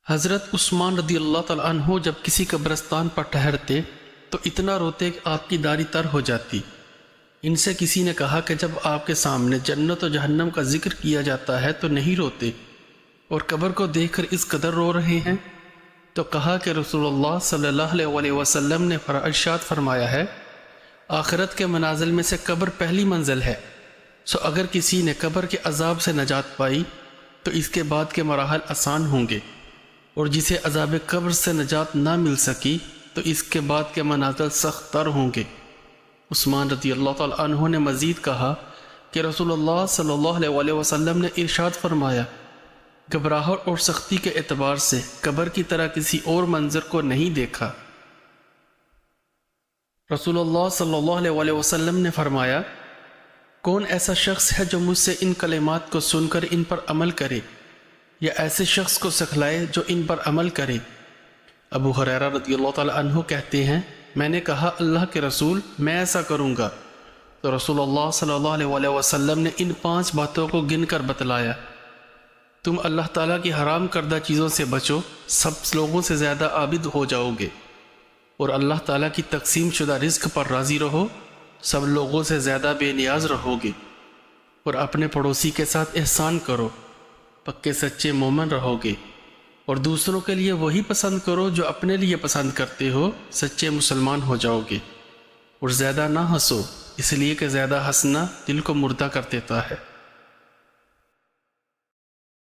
حضرت عثمان رضی اللہ تعالیٰ عنہ جب کسی قبرستان پر ٹھہرتے تو اتنا روتے کہ آپ کی داڑھی تر ہو جاتی۔ ان سے کسی نے کہا کہ جب آپ کے سامنے جنت و جہنم کا ذکر کیا جاتا ہے تو نہیں روتے، اور قبر کو دیکھ کر اس قدر رو رہے ہیں؟ تو کہا کہ رسول اللہ صلی اللہ علیہ وسلم نے ارشاد فرمایا ہے، آخرت کے منازل میں سے قبر پہلی منزل ہے، سو اگر کسی نے قبر کے عذاب سے نجات پائی تو اس کے بعد کے مراحل آسان ہوں گے، اور جسے عذاب قبر سے نجات نہ مل سکی تو اس کے بعد کے منازل سخت تر ہوں گے۔ عثمان رضی اللہ تعالیٰ عنہ نے مزید کہا کہ رسول اللہ صلی اللہ علیہ وسلم نے ارشاد فرمایا، گھبراہٹ اور سختی کے اعتبار سے قبر کی طرح کسی اور منظر کو نہیں دیکھا۔ رسول اللہ صلی اللہ علیہ وسلم نے فرمایا، کون ایسا شخص ہے جو مجھ سے ان کلمات کو سن کر ان پر عمل کرے، یا ایسے شخص کو سکھلائے جو ان پر عمل کرے؟ ابو ہریرہ رضی اللہ تعالیٰ عنہ کہتے ہیں، میں نے کہا اللہ کے رسول، میں ایسا کروں گا۔ تو رسول اللہ صلی اللہ علیہ وسلم نے ان 5 باتوں کو گن کر بتلایا۔ تم اللہ تعالیٰ کی حرام کردہ چیزوں سے بچو، سب لوگوں سے زیادہ عابد ہو جاؤ گے، اور اللہ تعالیٰ کی تقسیم شدہ رزق پر راضی رہو، سب لوگوں سے زیادہ بے نیاز رہو گے، اور اپنے پڑوسی کے ساتھ احسان کرو، پکے سچے مومن رہو گے، اور دوسروں کے لیے وہی پسند کرو جو اپنے لیے پسند کرتے ہو، سچے مسلمان ہو جاؤ گے، اور زیادہ نہ ہنسو، اس لیے کہ زیادہ ہنسنا دل کو مردہ کر دیتا ہے۔